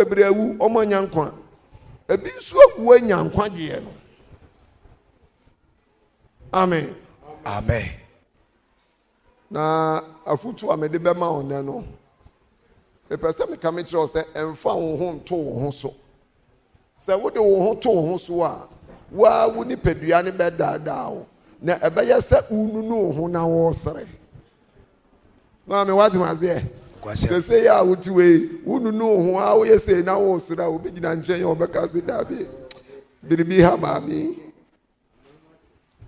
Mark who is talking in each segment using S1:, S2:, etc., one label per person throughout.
S1: bebrewu omo nyankwa ebi nso agu nyankwa de no amen
S2: amen
S1: na afutu amede bema one no e pese me ka me kire o se emfa wo ho nto wo ho so se wo de wo ho to wo ho so a wa wo ni padua ne bedaadaa wo na ebeye se ununu ho na wo sere ma me wati maze e se ya wuti we ununu ho a wo yese na wo sere wo begina nchen ya obeka se dabe biribi ha mami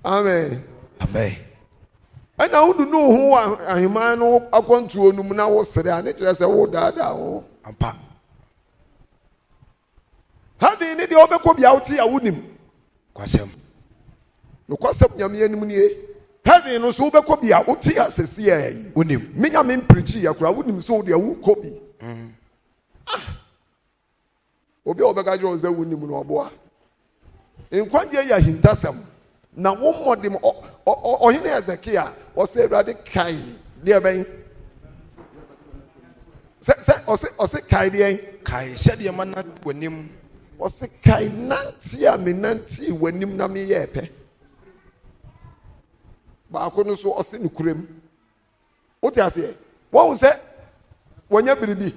S1: amen
S2: amen
S1: ana ununu ho ahima no akwantuo num na wo sere a ne kire se wo daadaa wo
S2: ampa
S1: hadi ni de obekọ bia wuti ya wunim
S2: kwasem
S1: no kwasem nyame anim nie hadi no so obekọ bia wuti asese ya yi
S2: wunim
S1: menya me preach ya kura wunim so de wu kobi obi obeka jo ze wunim no oboa enkwanje ya hintasem na wo modem ohene Ezekia o se Awurade kai de ben se o se kai de
S2: kai se de man na wanim
S1: o se kai nanti a me nanti wanim na me ye pe ba ko no so o se nukurem o ti ase won se wonya biribi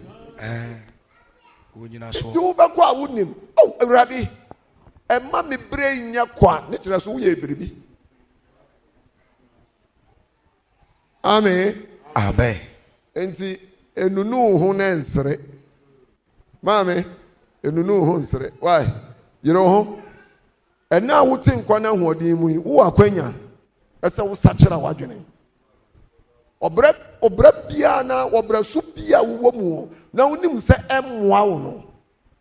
S2: wonyina so
S1: ti wo ba ko a wonim o Awurade e ma me brain nya kwa ne kire so wo ye biribi amen
S2: amen
S1: enti enunu ho na nsere maame enunu ho nsere why yero ho ena wote nkwa na hoodin mu wo akwanya ese wo sachira wadwene obra bia na obra su bia wo mu na wonim se emmoa wo no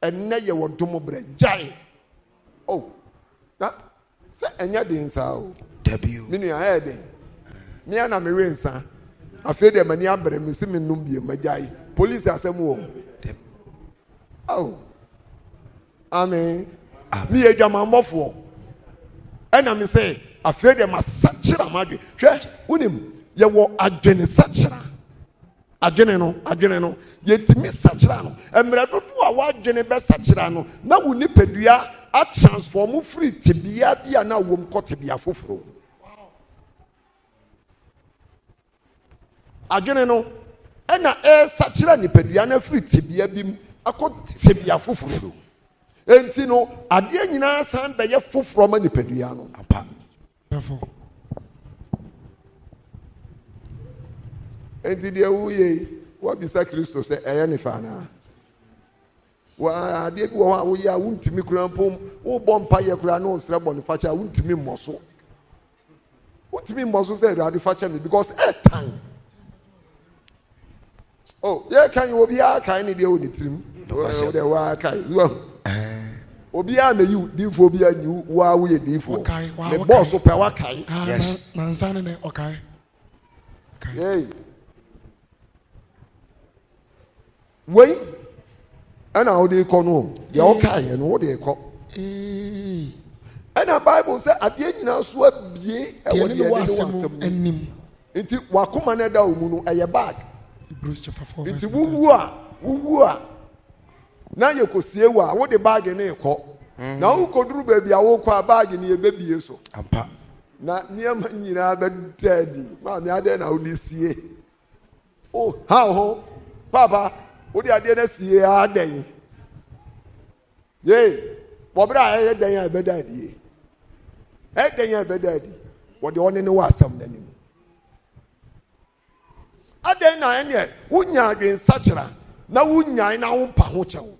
S1: enne ye wodom bra jai oh na se enya den sa o
S2: w
S1: minu ya eden me ana me wensa afei de mani abre me se me num bia majai police asem wo oh amen me adwamambofo ena me say afei de masachira madwe hwe wonim ye wo adwene sachira adwene no yetimi sachira no emre dodo a wadwene be sachira no na wo nipadua a transform free tibia bia na wo mkotibia foforo adwene no ena sachira nipadua na free tibia bim akotibia foforo enti no ade nyina san be ye foforo ma nipadua no
S2: apa
S1: enti de wuye wa bisa Kristo se eye ne fa na wa ade bi wo wo ya wuntimi kura pom wo bompa ye kura no sre bo ne facha wuntimi mmoso se Awurade facha me because time oh ye kan you obi a kan ne de oni trim o de wa kai obi a me you difo obi a nyu wa wo ye difo me boss pe wa kai
S2: yes
S3: nansane ne okay
S1: hey wey ana o de ko no ye o kai no o de ko ana Bible say ade nyina so abie e wo de ne wasem
S3: anim
S1: nti wakoma na da omu no eye bag
S3: Hebrews chapter 4
S1: nti wuwu a na ye kosie wa wo de bag ne ko na wo koduru ba bia wo kwa bag ne ye bebie so
S2: ampa
S1: na niam nyina be tadi ma me ade na wo de sie oh how ho papa wo de ade na sie adan ye wo bra ye dan ya be dadi e dan ya be dadi wo de one ne wasam nanim adan na ene wunya adwen sachira na wunya na wo pa ho chewo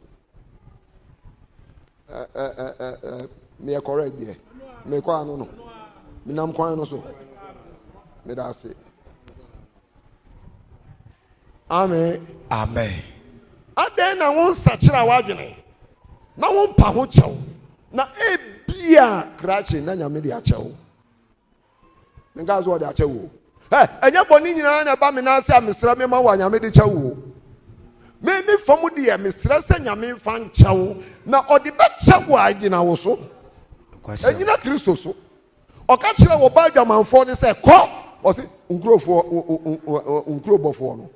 S1: me correct there me kwa no no me nam kwa no so me da se amen
S2: amen
S1: adan na wo sachira wadwene na wo pa ho chewo na ebia krache na nyame de achewo nga zo de achewo enya boni nyina na ba me na ase amesra me ma wa nyame de chewo me famu de amesra se nyame fa nchewo na odi be chewo agina wo so enyina Kristo so oka kire wo ba dwamanfo de se ko o se nkrobofo no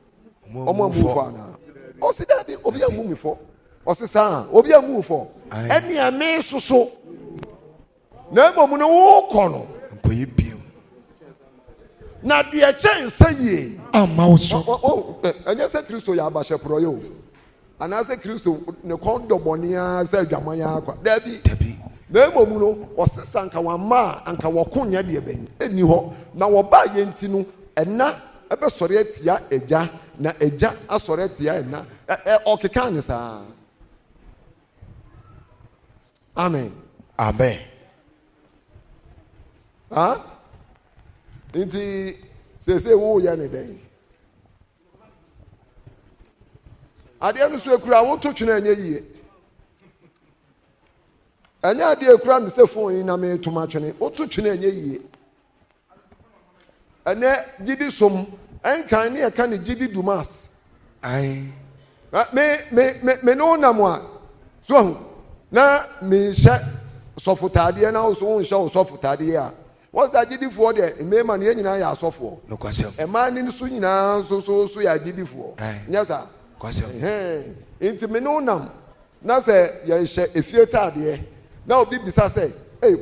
S1: omo amufo ana o se dade obi amumifo Osisa obi a move for any a me so na emo mu no wo kono
S2: Mpoye bio.
S1: na de a chance say
S3: Amauso.
S1: anya say Kristo ya abahye pro yo ana say Kristo ne kondo bonia say adwaman ya akwa dabi na emo mu no osisa nka wama anka wokonya de ben eni ho na wo ba ye nti no ena ebe sori atia eja na eja asori atia ena okeka ne sa. Amen.
S2: Amen.
S1: Inti say wo ya ne den. Ade anu so ekura wo to twena anya yie. Anya ade ekura me se phone na me toma twene. Wo to twena anya yie. Ane gidi som enkan ne e ka ne gidi dumas.
S2: Ai.
S1: Me no na mo a. So na me sha sofutade na so won sha sofutade a what's that gidifo de me ma ne nyina ya asofo
S2: No kwasem.
S1: e ma ne so nyina so ya gidifo nya sa
S2: Kwasem.
S1: Enti me no nam na se ye hye efie tade na obi bisa se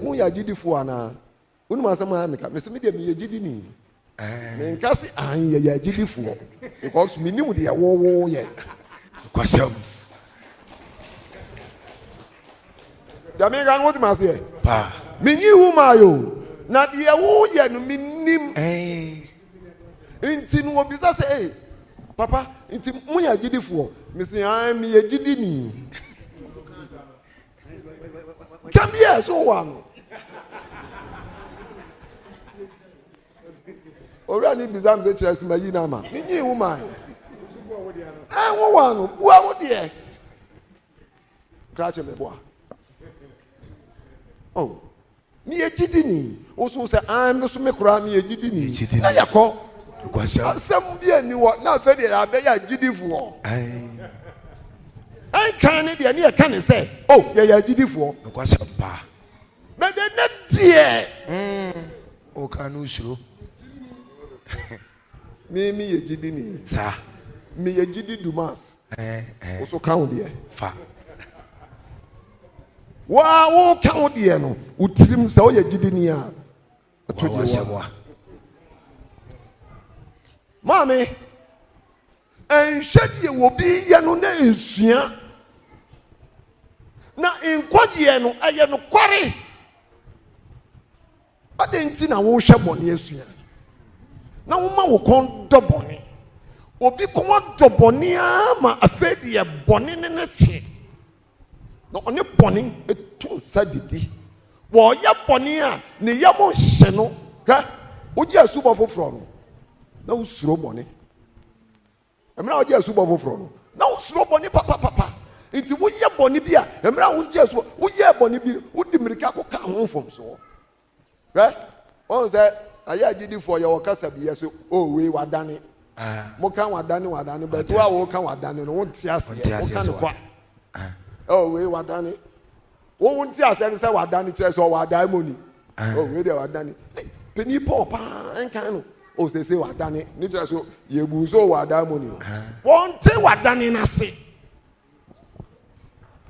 S1: mu ya gidifo ana unu ma sama me ka me se me de me ye gidi ni me nka se an ye ya gidifo because me nim de wo ye
S2: Kwasem.
S1: Damiga what must say?
S2: Pa.
S1: Minyi huma yo. Na de wo ye no minim. Inti no obisa say, papa, inti mu ya gidifo. Me say me ye gidi ni. Come here so one. Ora ni bizam say chira sima yi na ma. Minyi huma. Wo wanu, bua wo de. Krache me bua. Oh, me ye gidi ni. Oso say am so me kura me ye gidi ni. Na yakọ.
S2: Kwasem.
S1: Asem bia ni wo na fe de abe ya gidifo. Ai kan ne de ne ye kan say, oh, ya gidifo.
S2: Kwasem pa.
S1: Be de ne de.
S2: O kan usuro.
S1: Me ye gidi ni.
S2: Sa.
S1: Me ye gidi dumas. Oso kan de.
S2: Fa.
S1: Wa wo kan de no. Utirim say o ye gidi ni a.
S2: Wa.
S1: Mami, enhwedie wo bi ye no na ensua. Na enkwagye no aye no kware. Adenti na wo hwe bone asua. Na wo ma wo kon dobone. Obi kon dobone ama afedi ye bone ne nete. Na onye bone etu sadidi. Wo ye bone a ne ye mo hye no, hwa, oji asubo foforo no. Na usuro bone. Emra oji asubo foforo no. Na usuro bone papa. Nti wo ye bone bia, emra oji asubo, wo ye bone bi, wo di mirika ko ka ho fom so. Right? On say aya gidifo ye wo kasa bi yeso, oh we wadane. Mo kan wadane but wo kan wadane no won tiase, wo kan kwa. Oh we wadane. Wo won tiase say wadane kire so wadane moni. Oh we de wadane. Peni pop enkan no. O say wadane ni tira so ye buzo wadane moni. Won te wadane na se.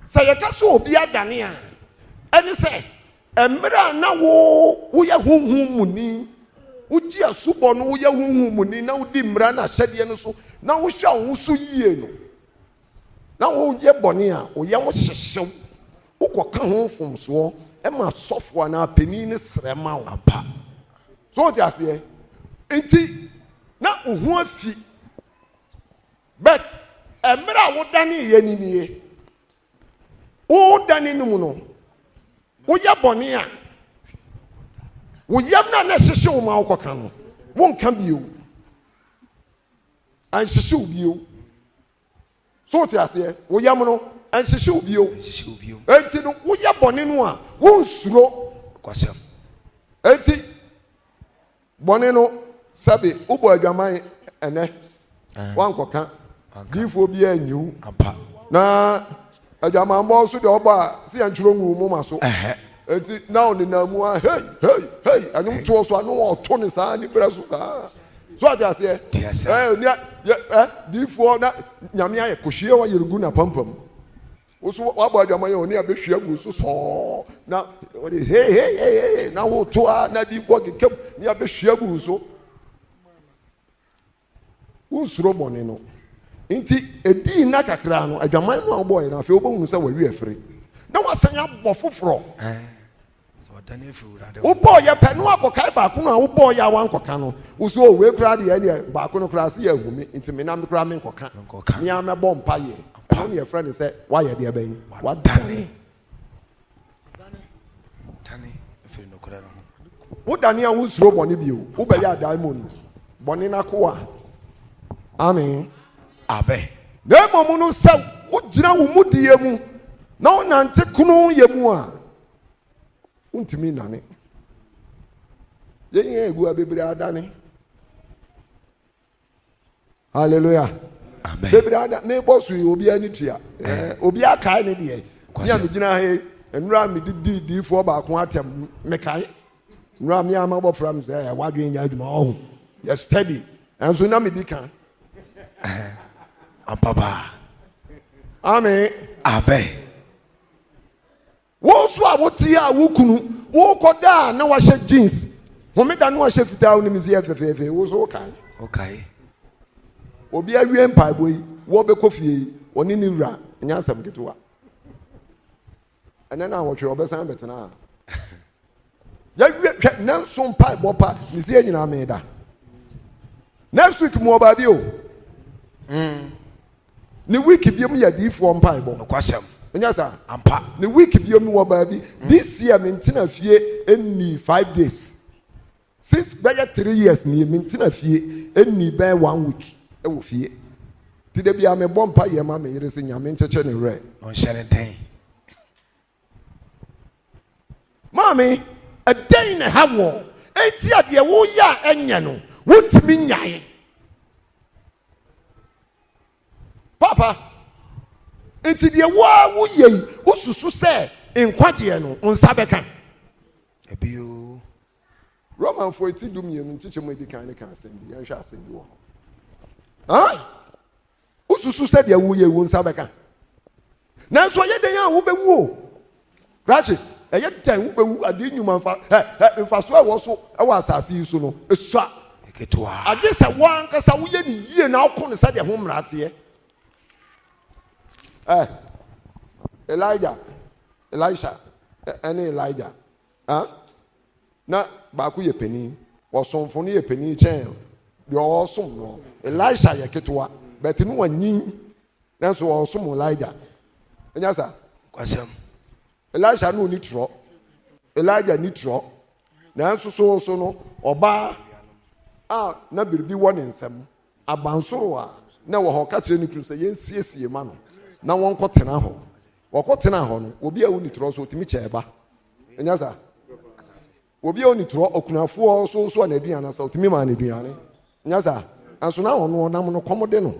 S1: Say ye ka so obi adane a. Eni say emra na wo ye hunhun muni. Uji asubo no wo ye hunhun muni na udi mra na hyede no so na wo hwa wo so yie no. Na wo ye bone a wo ye wo hyehyew. Wo koka ho fomso e ma sofo na peni ne srema wo apa. So ti ase enti na ohu afi but emra wo dane ye ninie wo dane no mu no wo ye bone a wo yam na hyehye wo ma wo koka no wo nka bio an hyehye wo bio so ti ase wo yam no an hyehye wo bio enti no wo ye bone no a wo nsuro
S2: Kwasem.
S1: enti bone no sabe ubo adwaman ene wan koka difo bi anyu
S2: Apa.
S1: na adwaman bo so de obo a se antwuro nwu mu ma so enti now ni na mu a hey anyum to so anu o to ni sa ni bra so sa so aja se ni difo na nyame aye kohwie wa yerugu na pampam Also, what about your money on here? Be sure you so now. Hey, now what to now the work kept near be sure you so. Who's Robon no? Inti edi na kakra no adwaman no boy na fe obo hu se wa wi afre na wasanya bofoforo
S2: so daniel fi urade
S1: wo boy ya pe no akokai ba ko no wo boy ya wan koka no wo so we kra de ya ba ko no kra se ya humi inti me na me kra me koka me ya me bom paye no ne friend say why ya de ben wa dani
S2: fi no kra no
S1: wo dani a wo suro boni bi wo be ya diamond boni na ko a amen.
S2: Abe.
S1: Na momu no sa ugina wo mudie mu na wonante kunu ye mu a untimi nane ye egu abebere adane hallelujah
S2: amen
S1: bebere ada me bosu obi ani tua obi akai ne de ya me gina he enura me di fo ba ko atem me kai enura me ama bo from say wadwe nya aduma oh you steady and so na me di kan
S2: Papa.
S1: Amen.
S2: Abe.
S1: Wo so a wo tie a wo kunu wo koda na wa hye jeans. Wo me da na wa hye fita wo ni mi se fefefe wo so kan.
S2: Okay.
S1: Obi awie mpa boyi wo be kofie oni ni wura nya asam ketewa. Ena na wo twe obesan betena. Ya wie na so mpa bopa mi se nyina me da. Next week mo ba bi o. Ni week biom ya di fo mpa bo.
S2: Kwasem.
S1: Enya sa
S2: Ampa.
S1: Ni week biom wo ba bi. This year mentina fie eni 5 days. Since by 3 years ni mentina fie eni by 1 week. E wo fie. Ti de bia me bompa ye ma me yere se nyame ncheche ne re.
S2: On share den.
S1: Mami, a day na hawo. Enti ade wo ya enye no. Wontimi nyae. Papa, enti de wo ye ususu se enkwade no nsabeka.
S2: Ebio.
S1: Roman for it do me nchiche mo edikan ne kan asem bi yan hwa asem bi wo. Ha? Ususu se de wo ye wo nsabeka. Nanso ye den a wo bewu o. Rachi, eye den wo bewu ade nyuma mfa so a wo so e wo asase yi so no. Esua.
S2: Eketwa.
S1: Ade se wo ankasa wo ye ni yie na wo ne se de ho mrate. Elijah, Elisha, any Elijah. Na baku ye penny, or some funny ye penny chain. You are awesome, no. Elisha ye ketwa, but no one yin. That's awesome, Elijah. And yes, sir.
S2: Kwasem.
S1: Elisha no nitro. Elijah nitro. Na so no oba na birbi won nsem. Abansoro a na wo ho ka kire ni kru se yensiesie ma no. Na won kotena ho. Wokotena ho no, obi a woni tro so otimi cheba. Enya sa. Obi a woni tro okunafo so na aduan na sa otimi ma na aduan. Enya sa. Anso na ho nam no komode no.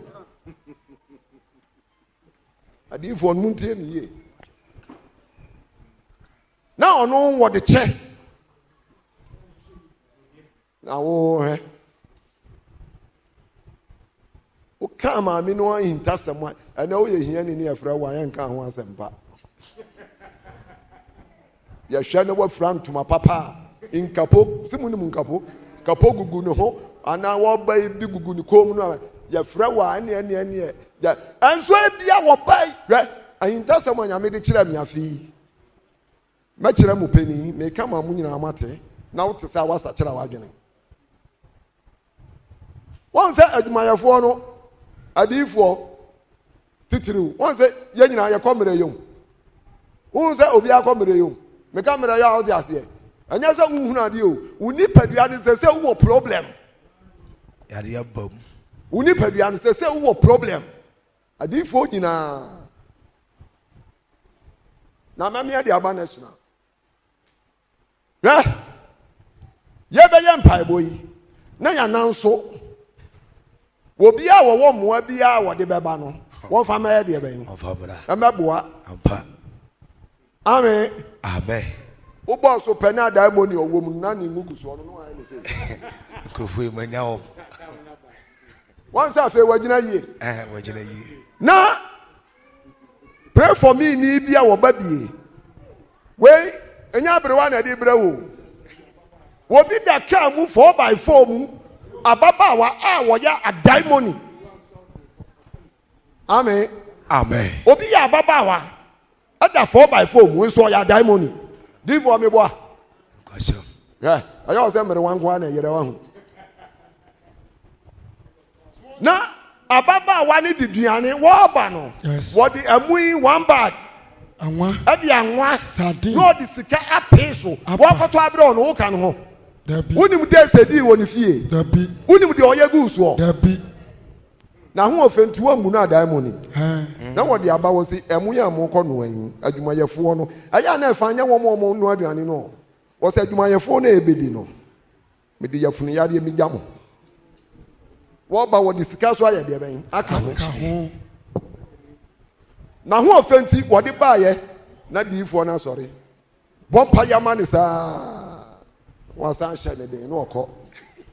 S1: Adifo no muntie ni ye. Na ono wo de che. Na wo he. O kama mi no intasem ana o ye hia ni afra wa yan ka ho asempa ya hwa na wa fra ntoma papa inkapo simu ni munkapo kapo gugu ne ho ana wo ba bi gugu ni kom no ya fra wa ane ya anso bia wo bai re ahintasem anya me de kira mi afi ma kira mu peni me kama mu nyina amate na wo te sa wasa kira wa dwene won se adumayafo no adifo titiriw won se ye nyina ye komere yom won se obi akomere yom me kamera ya odi ase anya se unhunu ade o uni padua ne se wo problem
S2: Ya de abam.
S1: uni padua ne se wo problem adifo nyina na mamia de aba national ye be ye mpai boyi na ya nanso obi a wo moa bi a wo de beba no won fa ma ye de ben
S2: Ofa bra.
S1: emeboa
S2: Ampa.
S1: amen
S2: Abe.
S1: wo boss o pena diamond owo mu na ni ngugu so no no ayi le se
S2: Mikrofo e manya o.
S1: won sa fe wagina yie
S2: Wagina yi.
S1: na pray for me ni bia wo babie we enya brewa na de brewo wo bi da ka mu 4x4 mu ababa wa a wo ya adimony amen
S2: Amen.
S1: obi ya ababa wa ada 4x4 mu so ya adimony di for me boa
S2: Kwasem.
S1: yeah ayo se mere wan kwa na yere wa hu na ababa wa ni diduane wo ba no
S3: Yes.
S1: wo di amui 1 bag
S3: Anwa.
S1: adi anwa
S3: Sardine.
S1: no di sika apeso
S3: Apa.
S1: wo koto abre ono wo kan ho
S3: Dabi.
S1: wonim de sedi wo ni fie
S3: Dabi.
S1: wonim de oye gu so
S3: Dabi.
S1: na ho ofenti wo mu na diamond
S3: Eh.
S1: na wo de aba wo si emu ya mo kɔ no an adwumayefo no aya na fa anya wo mo no aduane no wo se adwumayefo na ebedi no me de yafunu yade mi gyamo wo ba wo de sika so aye de ben aka ho
S3: Ka ho.
S1: na ho ofenti wo de baaye na diifo na sɔre bompa yama ne saa wa san hye ne den no ɔkɔ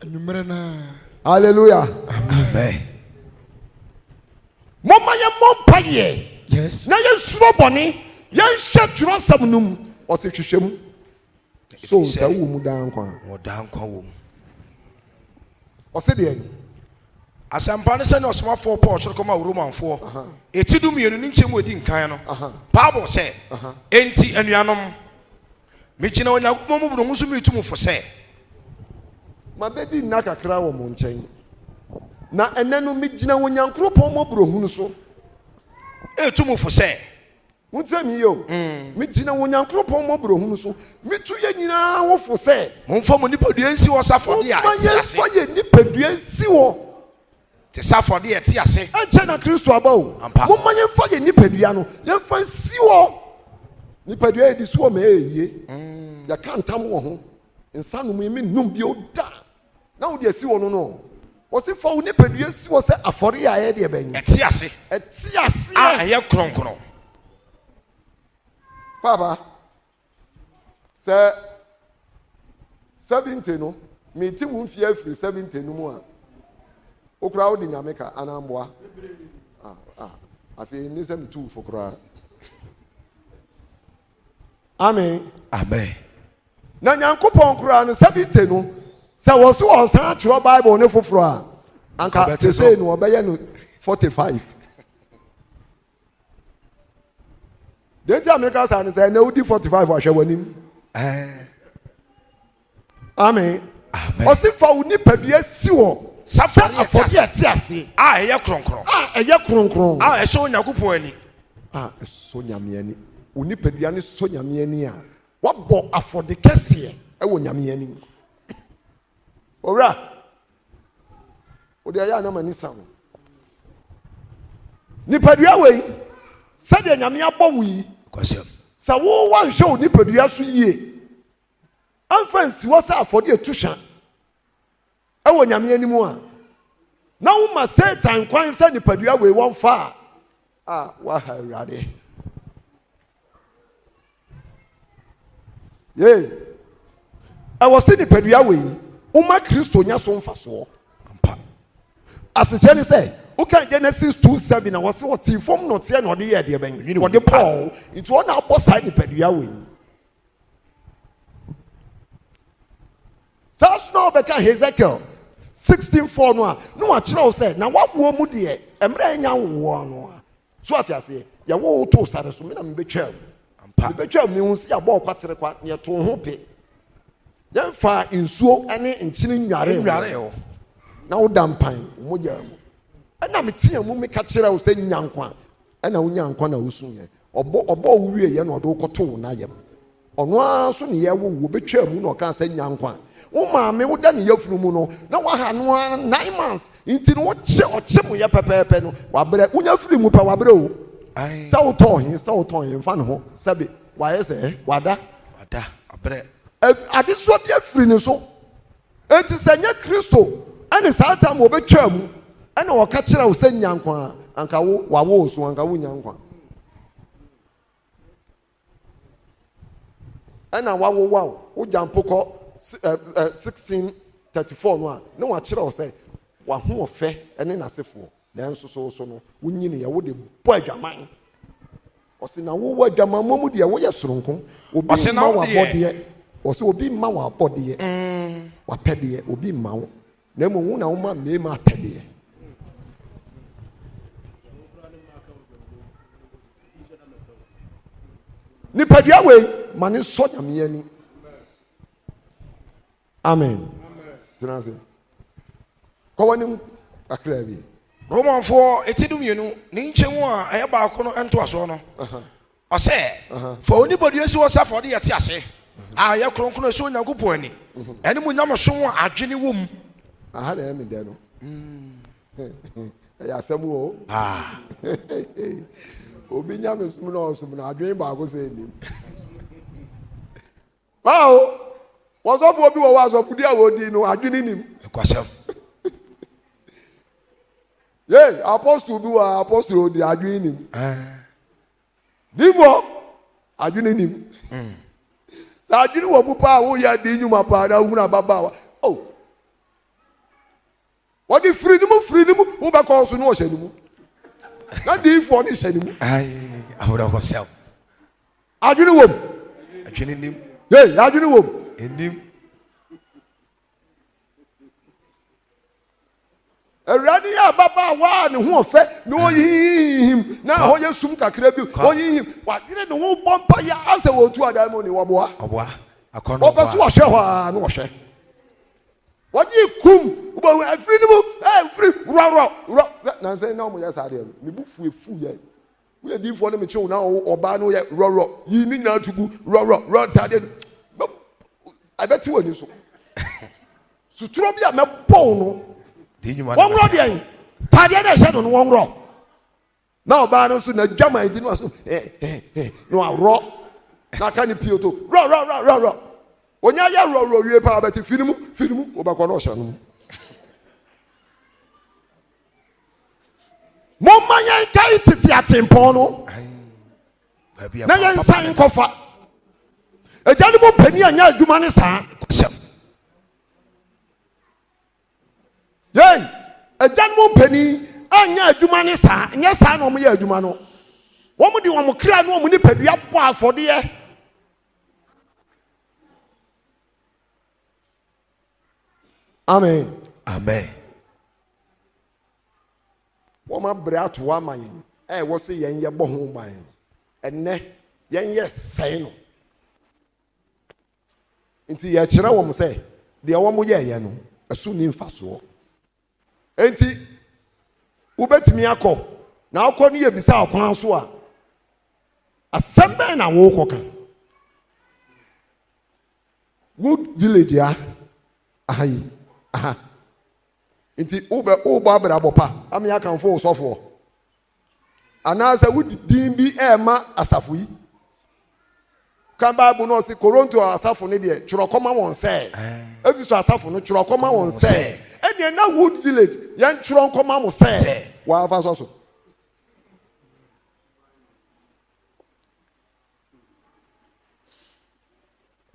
S3: Numere na.
S1: hallelujah
S2: Amen.
S1: momma ye mompa ye
S3: Yes.
S1: na ye suro bɔne ye hwɛ twerɛsɛm no mu ɔse hwehwɛm so sɛ wo mu daa nkwa
S2: Wodan kwa wo.
S1: ɔse deɛ
S2: Asampa ne sɛ ne ɔsomafo Paul kyerɛ kɔma Romanfo. Eti du mienu ne nkyɛm odi nkan no. Bible sɛ enti anuanom megyina Onyankopɔn mu bro nso metu mu fo sɛ
S1: mabɛdi nna kakra wɔ mo nkyɛn na ɛnɛ no megyina Onyankopɔn mmɔborɔhunu so
S2: etu mu fo sɛ
S1: wontɛ mi yo megyina Onyankopɔn mmɔborɔhunu so metu yɛ nyinaa wofo sɛ
S2: momfa mo nipadua nsi wɔ safɔde a
S1: ma
S2: ɛte ase.
S1: yɛmfa yɛ nipadua nsi wɔ
S2: Te safɔde a ɛte ase.
S1: ɛnkyɛ na Kristo aba o
S2: Ampa.
S1: momma yɛmfa yɛ nipadua no yɛmfa nsi wɔ nipadua yɛdi so wɔ ma ɛyie yɛka ntam wɔ ho nsa nom yi mennom bio da na wode asi wɔ no no wɔse fa wo nipadua si wɔ sɛ afɔre a ɛyɛ deɛ bɛn
S2: Ɛte ase.
S1: ɛte
S2: A
S1: aseɛ
S2: ɛyɛ kronkron.
S1: papa sɛ 70 no meti wo mfie afiri 70 no mu a wokora wode nyame ka anamboa afei nne sɛ metu wo fo koraa amen
S2: Amen.
S1: na nyankopɔn koraa no 70 no sɛ wɔ so ɔsan atwerɛ bible ne foforɔ a anka
S2: Ɔbɛte so.
S1: sesei no ɔbɛyɛ no 45 deɛ nti a meka saa no sɛ ɛnɛ wodi 45 ahwɛ w'anim amen
S2: Amen.
S1: ɔse fa wo nipadua si wɔ sɛ
S2: Safɔde a ɛte
S1: afɔde
S2: ase.
S1: a ɛte ase
S2: A ɛyɛ kronkron.
S1: a ɛyɛ kronkron
S2: A ɛhyɛ Onyankopɔn ani.
S1: a ɛsɔ nyame ani wo nipadua ne sɔ nyame ani a wabɔ afɔde kɛseɛ ɛwɔ nyame ani owura wode ɛyɛ anama ni sa wo nipadua wei sɛdeɛ nyame abɔ wo yi
S2: Kwasem.
S1: sɛ wo wanhwɛ wo nipadua so yie amfa nsi wɔ sɛ afɔde atu hwa ɛwɔ nyame anim a na woma satan kwan sɛ nipadua wei wɔmfa a waha awurade ye ɛwɔ sɛ nipadua wei woma kristo nya so mfasoɔ
S2: Ampa.
S1: asekyerɛ ne sɛ woka Genesis 2:7 na wɔse wɔte fam na ɔteɛ na ɔde yɛ deɛ bɛn wɔde bɔɔ nti ɔna abɔ saa nipadua wei saa so na wɔbɛka Hezekiel 16:4 no a na wakyerɛ wo sɛ na wawoɔ mu deɛ mmerɛ nya wowoɔ no a so ate aseɛ yɛwo wo too sare so me na mebɛtwam
S2: Ampa.
S1: mebɛtwam me ho sɛ yɛabɔ ɔkwatere kwa na yɛtoo ho pe yɛmfa nsuo ne nkyene nnware
S2: Nware o.
S1: na woda mpan mogya mu ɛna meteɛ mu meka kyerɛ wo sɛ nya nkwa ɛna wonya nkwa na wosuyɛ ɔbɔ wo wieyɛ na ɔde wokɔto wo no ayam ɔno ara so ne yɛwo wo bɛtwa mu na ɔka sɛ nya nkwa wo maame woda ne yafunu mu no na waha no ara 9 months nti no ɔkye mo yɛ pɛpɛɛpɛ no wabrɛ wonya firi mu pɛ wabrɛ o
S2: Ai.
S1: sɛ wotɔn he mfa ne ho sɛbe wayɛ sɛ wada
S2: Wada. Abrɛ.
S1: adesoa bi afiri ne so enti sɛ nyɛ kristo ɛne saa tam wɔbɛtwa mu ɛna wɔka kyerɛ wo sɛ nya nkwa a anka wawo so anka wonya nkwa ɛna wawowa wogya mpo kɔ 16:34 no a na wakyerɛ wo sɛ wahoɔfɛ ɛne n'asefoɔ nanso so no wonyini yɛ wode bɔ adwaman ɔsi na wo wa dwama momu deɛ woyɛ soronko obi ma wa bɔdeɛ ɔsi obi ma wa bɔdeɛ wapɛ deɛ obi ma wo na mo wo na wo ma mema apɛ deɛ nipadua wei ma ne sɔ nyame ani amen tenase kɔwani akra bi
S2: Romanfoɔ etidum yenu ne nkyɛn a ɛyɛ baako no ɛnto aso no ɔsɛ for anybody esi wɔ safo de yɛte ase a yɛ kronkron so Onyankopɔn ani ɛne mu nyame so a adwene wɔ mu
S1: aha na ɛmi dɛ no ɛyɛ asɛm o obi nyame sum na ɔsum na adwene baako sɛ enim wow wɔsɔfo obi wɔ wɔ asɔfo di a wɔdi no adwene nim
S2: ɛkwasɛm
S1: yey apostle bi wɔ apostle odi adwene nim divo adwene nim sɛ adwene wɔ mu paa woyɛ adi nnwuma paa na wohunu ababaawa wɔde firi ne mu wobɛkɔ so ne wɔhyɛ ne mu na diifoɔ ne hyɛ ne mu
S2: ahoda kɔ sɛw
S1: adwene wɔ mu
S2: adwene nim
S1: yey adwene wɔ mu
S2: enim
S1: awurade yɛ ababaawa ne ho ɔfɛ na ɔyihim na hɔ yɛ sum kakra bi ɔyihim wadwene ne ho bɔ mpa yɛ asɛ wɔtu adan mu ne wɔboa ɔpɛ so wɔhyɛ hɔ a ne wɔhyɛ wɔgye kum wobɛhu afiri no mu firi wurɔwurɔ nansɛ na ɔmoyɛ saa deɛ no ne bu fuefu yɛ woyɛ diifoɔ no mekyew na ɔbaa no yɛ wurɔwurɔ yi ne nyinaa tugu wurɔwurɔ ntadeɛ no ɛbɛte w'ani so suturo bi a mɛbɔw no wɔn wurɔ deɛ tadeɛ na ɛhyɛ no no wɔn wurɔ na ɔbaa no nso na dwama edi no aso na aworɔ na aka ne pio to rɔ onya yɛ rɔ wie paa bɛte finimu wɔbɛkɔ na ɔhyɛ no mu momma yɛn kae tete atempɔn no na yɛn nsan nkɔfa agya no mu mpanin a nyɛ adwuma ne saa yey agya no mu mpanin a nyɛ adwuma ne saa nyɛ saa na wɔn yɛ adwuma no wɔn de wɔn kra no wɔn nipadua bɔ afɔdeɛ amen wɔn abrɛ ato ama yɛn ɛwɔ sɛ yɛn yɛ bɔ ho ban ɛnɛ yɛn yɛ sɛn no nti yɛkyerɛ wɔn sɛ deɛ wɔn yɛɛyɛ no ɛso ni mfasoɔ enti wobɛtumi akɔ na akɔ no yɛ bisa akwan so a asɛm bɛn na wɔrekɔ ka wood village ya ahayi aha nti wobɔ abrabɔ pa ame akamfo wo sɔfoɔ anaasɛ wodi din bi ɛɛma asafo yi kan Bible no ɔse Koronto asafo no deɛ twerɛkɔma wɔn sɛ Efeso asafo no twerɛkɔma wɔn sɛ ɛdeɛ na wood village yɛn twerɛkɔma mo sɛ wɔafa so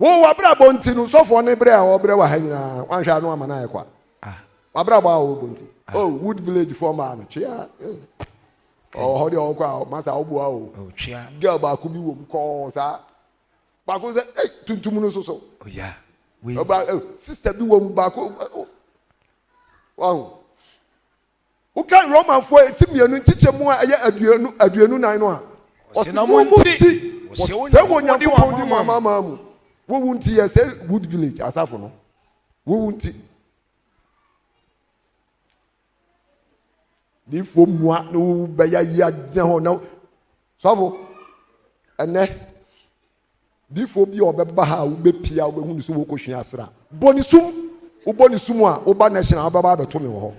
S1: wo wabrabɔ nti no sɔfoɔ ne brɛ a wɔbrɛ wɔ ha nyinaa wanhwɛ ano ama no ayɛ kwa wabrabɔ a wɔbɔ nti wood village fɔ maa no twea hɔ deɛ ɔkɔ a masa woboa o girl baako bi wɔ mu kɔɔ saa baako sɛ tuntum no so sister bi wɔ mu baako woka Romanfoɔ eti mmienu nkyekyɛ mu a ɛyɛ aduonu nan no a ɔsi mo mu ti wɔsɛ wɔ Nyankopɔn di mu amama mu wowu nti yɛ sɛ wood village asafo no wowu nti difo mua no bɛyɛ yi agyina hɔ na sɔfo ɛnɛ difo bi a ɔbɛba ha a wobɛpia wobɛhu no so wɔkɔhwea asra bɔ ne sum wobɔ ne sum a woba national wobɛba abɛto me wɔ hɔ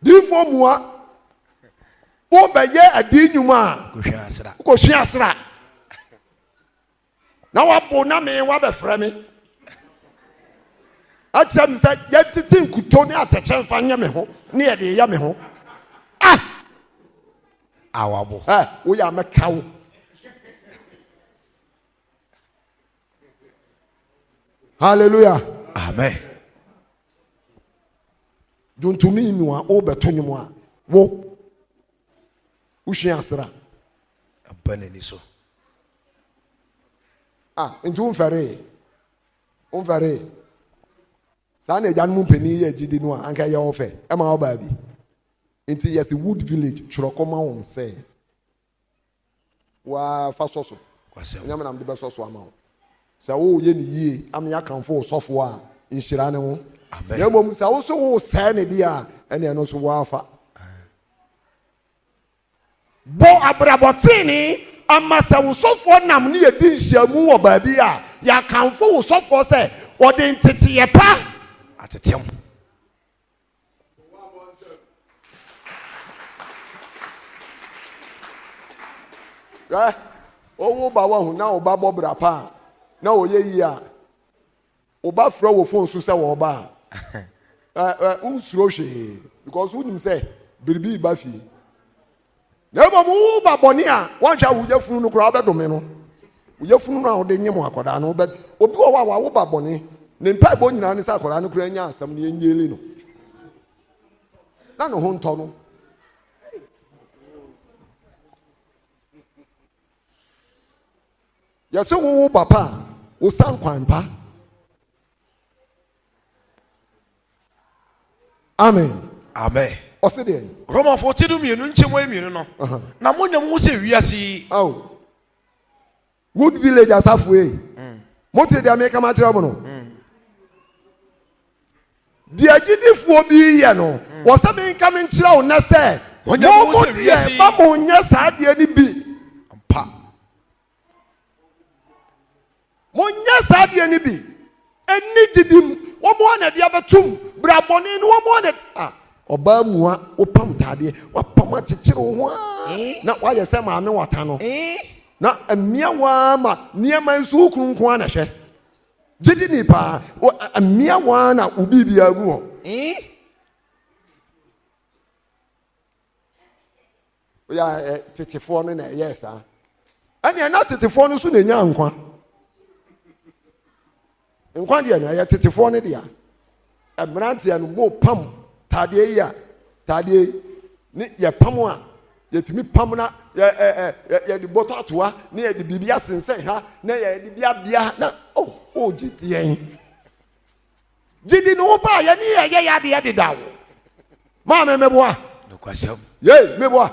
S1: difo mua wobɛyɛ adi nnwuma a wokɔhwea asra na wabo na me wabɛfrɛ me akyerɛ me sɛ yɛtete nkuto ne atɛkyɛ mfa nyɛ me ho ne yɛde yɛ me ho awabo woyɛ a mɛka wo hallelujah
S2: amen
S1: dwontumi nnua wobɛto nwom a wo Ushia asra.
S2: Abanani so.
S1: Into unfare. Sane Janmu Penny, Jidinua, Anka Yofe, Emma Baby. Into yes, a wood village, Churokoma on say. Wa Fasoso. Yaman, I'm the best of amount. So, ye, I'm yakan for software in Shirano. Yamum, so also Sane Dia, and then also Wafa. Bo Abrabotini, Amasa will so for Nam near Dinshia Mua Babia, Yakan for so for say, or the Titiapa
S2: at a time.
S1: Right? Oh, Bawa, now Babo Brapa. Now, ye, Oba throw a phone to say Oba. Who's Roshi? Because who didn't say, Bibi Buffy. Never move, Babonia. One shall we have funu crowd at Domino. We have funu now, the Yamuacodano, but Oba Baboni, then Pabonian is Acorano Crania, some Yelino. None of home tunnel. Yes, so Papa, O San Quampa. Amen.
S2: Amen.
S1: Osidi.
S2: Roman 42 million, no. Namonia Muse, we are see.
S1: Oh. Wood village as halfway. Mote de America Matramono. The agidi for be yano. Was something coming to na say. When you want to yes, Babonia sad the be. Monya sad the be. And needed him. One more at the other two. Braboni, one more at. Obamua, Opam Tadi, Opama Chichiro, not why you say, Mamma Watano. Not a mere one, near my Sukun Quanashe. Jidinipa, a mere one at Ubibia Guo. We are 34 in a yes, sir. And you're not 34 soon in Yankwa. In Quandia, I are 34 in the a brandy and wo pump. Tadie ya ni ye pamwa ye timi pamna ye di boto atoa ni ye di bibia sensen ha na ye di bia na gidi no ba ye ni ye de dawo ma me meboa
S2: no kwasem
S1: ye meboa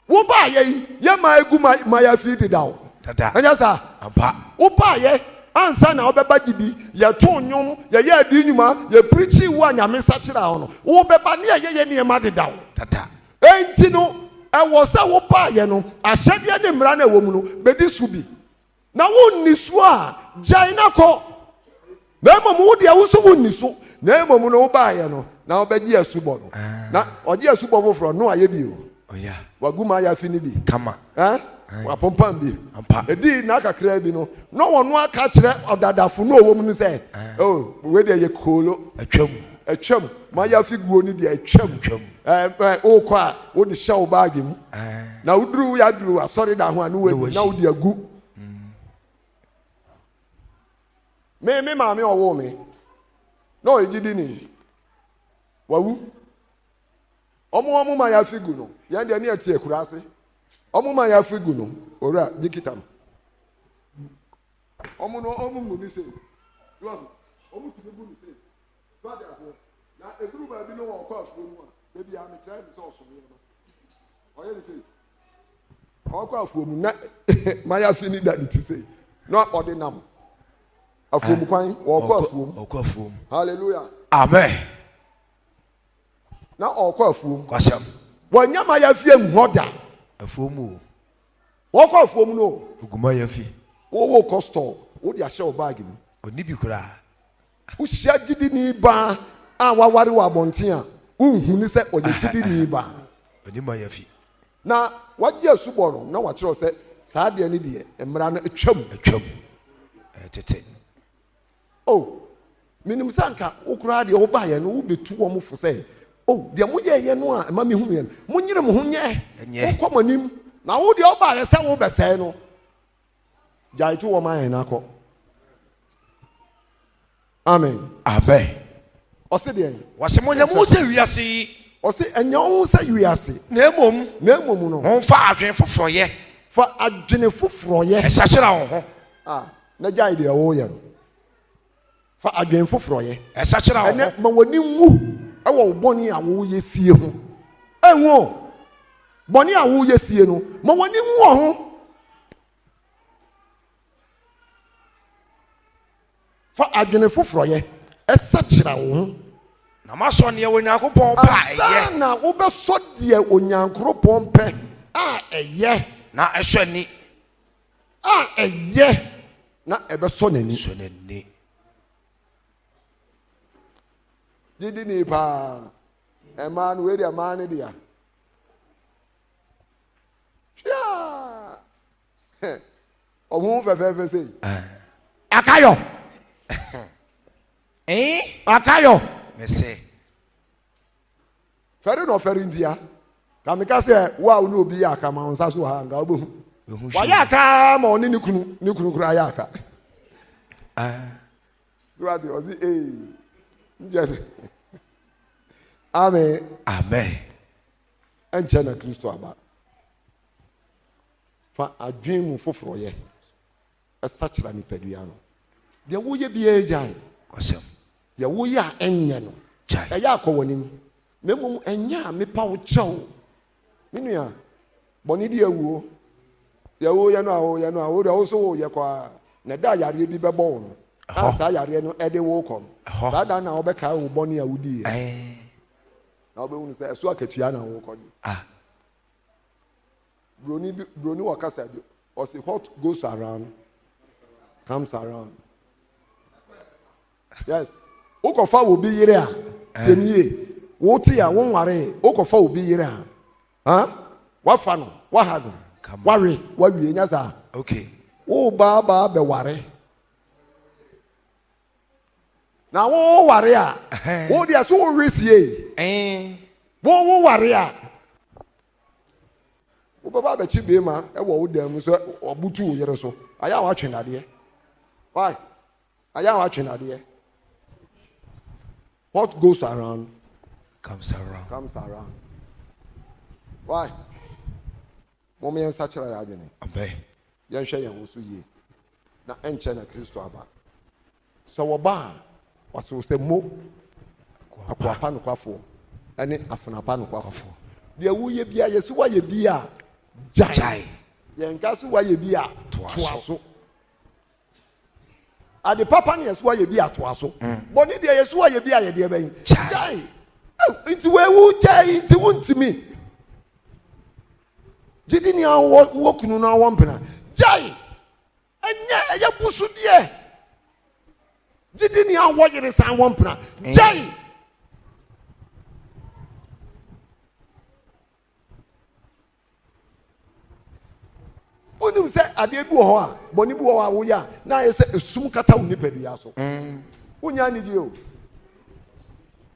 S1: wo ba ye ma egu ma ya fi de dawo
S2: dada
S1: anya sa
S2: ampa
S1: wo ba ye ansa na obeba gibi ye to nwom ye adi nwuma ye preachi wo anyame sachira ho no wo beba ne ye ne ma dedawo
S2: tata
S1: enti no e wo se wo pa ye no ahyade ne mra na wo mu no bedi su bi na wo nisu a jai na ko na mo mu de wo so wo nisu na mo mu no wo ba ye no na obegi asubo no na oje asubo foforo no aye bi o
S2: oya
S1: waguma ya fi ni bi
S2: kama
S1: wapompam bi
S2: ampa
S1: edi na kakra bi no wono aka kire odadafo no owo mu no say we de ye kolo atwam ma ya figuo ni de atwam o kwa wo de show bag mu na uduru ya duru asori da ho anu we na wo de agu me ma me owo me no ejidi ni wawu omo ma ya figu no ye de na tie kurase Omuma ya figu no ora dikitam omu ni say you want omu tinubu ni say God has na eduru ba bi no won kwa afuo mu a bebi am try bi so so no oye ni say kwa afuo mu na maya fi ni that ti say no ordinam afuo mu kwan wo kwa afuo mu hallelujah
S2: amen
S1: na okwa afuo mu
S2: kwasam
S1: wanya maya fi enhoda
S2: afuomu
S1: woko afuomu no
S2: oguma ya fi
S1: wo costo wo dia share bag mu
S2: oni bi kura
S1: wo hia gidi ni ba a waware wa bonten a unhu ni se oye gidi ni ba
S2: oni ma ya fi
S1: na waje asubo no na wa kire se saa de ni de emra na atwam
S2: tete
S1: minim sanka wo kura de wo ba ye no wo betu wo mfo se de mo ye no a ma me hu ye no mo nyire mo hu nye wo komanim na wo de wo ba ye se wo bese no jai to wo ma ye na ko amen
S2: amen
S1: o se de
S2: wase mo nya mo se wiase
S1: ɔse ɛnyɛ wo sɛ wiase
S2: na emom
S1: no
S2: wɔmfa adwene foforɔ yɛ
S1: fa adwene foforɔ yɛ
S2: ɛsakyera wo ho
S1: na gyae deɛ wɔyɛ no fa adwene foforɔ yɛ
S2: ɛsakyera wo
S1: ɛnɛ
S2: ho
S1: ma w'ani nwu ɛwɔ wo bɔne a woyɛ sie ho ɛnwo bɔne a woyɛ sie no ma w'ani nwu wɔ ho fa adwene foforɔ yɛ ɛsakyera wo ho
S2: na masɔ neɛ onyankopɔn pɛ a ɛyɛ
S1: ansa na wobɛsɔ deɛ onyankoropɔn pɛ a ɛyɛ
S2: na ɛhwɛ ni
S1: a ɛyɛ na ɛbɛsɔ n'ani
S2: hwɛ n'ani
S1: didi ni paa ɛmaa no wei deɛ ɛmaa no deɛ hwɛ ɔho fɛfɛɛfɛ sei akayɔ akayɔ
S2: mese
S1: fɛre na ɔfɛre ntia ka meka sɛ wo a wo ne obi yɛ aka ma wo nsa so wɔ ha nka wobɛhu wayɛ aka ma ɔne ne kunu koraa yɛ aka so wate ɔse ngyɛ sɛ amen ɛnkyɛ na kristo aba fa adwen mu foforɔ yɛ ɛsakyera nipadua no deɛ woyɛ biara gyae deɛ woyɛ a ɛnyɛ no ɛyɛ akɔ w'anim na mmom ɛnyɛ a mepa wo kyɛw me nua bɔne de awuo deɛ woyɛ no a woyɛ no a wo deɛ wo so woyɛ kɔ a na da yareɛ bi bɛbɔ wo no a saa yareɛ no ɛde wo kɔ no saa da na wobɛkae wo bɔne a wodiiɛ na wobɛhunu sɛ ɛso akatua na wokɔ no broni wɔkasa bi ɔse what goes around comes around yes wokɔfa wo bi yere a tiɛnie wote a wonware wokɔfa wo bi yere a wafa no waha no wawie nya saa wo baabaa bɛware na wo ware a wo deɛ so wo resie wo ware a wo bɛba bɛkyi bema ɛwɔ wo dam so ɔbutu wo yere so ayɛ a watwe nadeɛ why ayɛ a watwe nadeɛ what goes around
S2: comes around
S1: why mom yɛn sakyera yɛ adwene yɛnhwɛ yɛn ho so yie na ɛnkyɛ na kristo aba sɛ wɔba a wɔse wo sɛ mo akoapa nokwafoɔ ɛne afenapa nokwafoɔ deɛ woyɛ bia yɛsi woayɛ bi a gyae yɛnka so woayɛ bi a toa so ade papa ne yɛsi woayɛ bi a toa so bɔne deɛ yɛsi woayɛ bi a yɛdeɛ bɛyi gyae nti wewu gyae nti wontimi gyidi ni awɔ kunu no awɔ mpena gyae ɛnyɛ ɛyɛ busu deɛ gyidi ni awɔ yere san awɔ mpena gyae wonim sɛ adeɛ bi wɔ hɔ a bɔne bi wɔ hɔ a woyɛ a na ayɛ sɛ esum kata wo nipadua so wonya anigye o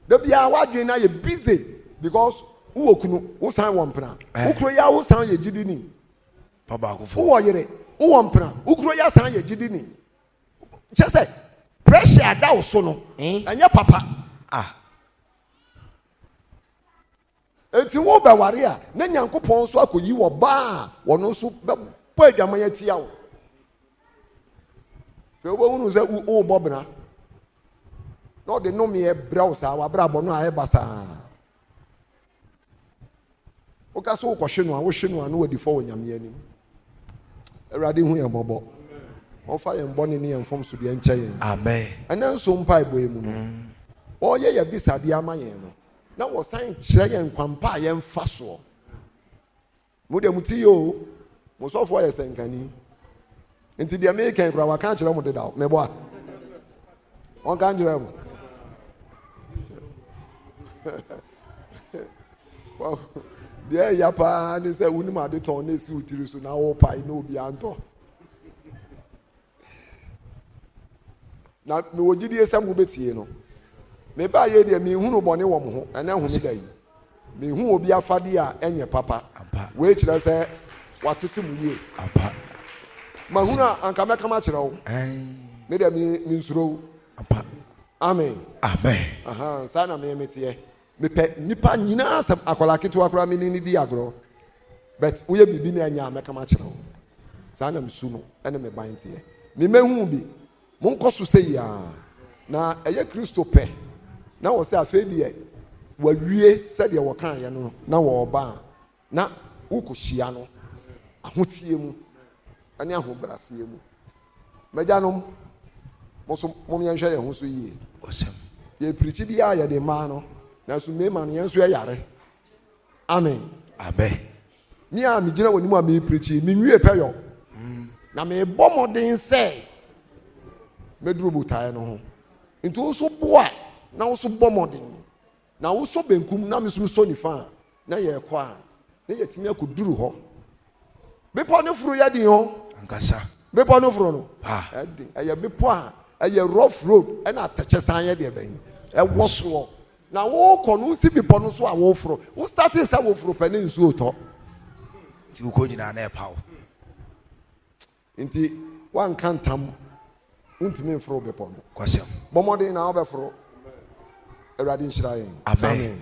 S1: da biara wadwene na yɛ busy because wowɔ kunu wo san wɔ mpena wo kuro yɛ a wo san yɛ gyidi ni wowɔ yere wowɔ mpena wo kuro yɛ san yɛ gyidi ni kyɛ sɛ pressure ada wo so no ɛnyɛ papa enti wo bɛware a na Nyankopɔn nso akɔyi wɔ Baah a wɔno nso bɛbɔ adwaman atia wo fɛ wobɛhunu sɛ wobɔ bena na ɔde nomeɛ brɛ wo saa wabrabɔ no a ɛba saa woka sɛ wokɔhwe no a wohwe no a na wadi fɔ wɔ Nyame anim Awurade hu yɛn mmɔbɔ ɔmfa yɛn bɔne ne yɛn fam so deɛ nkyɛ yɛn amen ɛnɛ nso mpaebɔ mu no ɔyɛ yɛ bisadeɛ ama yɛn no na wɔsan kyerɛ yɛn kwampa a yɛmfa soɔ mo de mo ti yo mo sɔfoɔ yɛ sɛnkani nti deɛ meka kura waka kyerɛ mo deda mɛbɔ a ɔnka kyerɛ mo deɛ ɛyɛ paa ne sɛ wonim ade tɔn na esi wo tiri so na wopae na obi antɔ na me wɔgyidie sɛ mo bɛtie no meba yɛ deɛ menhunu bɔne wɔ mo ho ɛnɛ ho me da yi menhu obi afade a ɛnyɛ papa wei kyerɛ sɛ watete mu yie mahunu a anka mɛka ma kyerɛ wo me deɛ mensuro wo amen saa na meteɛ me pe nipa nyina asem akola ketewa kora me ni di agro but wo ye bibi na anya meka ma kire wo sa na msu no ene me ban tie me mehu bi mo nkoso sei ya na eye Kristo pe na wo se afedie wawie se de wo kan ye no na wo ba na ukohia no ahotie mu ani ahobrase mu majanom moso mom yanhwe ye ho so yie
S2: Awesome.
S1: ye preach bia ye de ma no na so me ma no yenso ye yare amen
S2: Amen.
S1: mi a mi gina woni mu a me preach mi nwie peyo na me bomoden se meduru botae no ho nti wo so boa na wo so bomoden na wo so benkum na me so nifa na ye kwa na ye timi akoduru ho bepo ne furu ya din ho
S2: Ankasa.
S1: bepo ne furu no
S2: Ah.
S1: edin eye bepo a eye rough road e na atache san ye de ben e wo so na wo kɔ no si bepo no so a wo furu wo start say wo furu pe ne nsu oto
S2: Ti uko nyina na epawo.
S1: nti wan kantam untimi furu bepo no
S2: Kwasem.
S1: bomoden na wo be furu Eradi nhyira yɛn.
S2: Amen.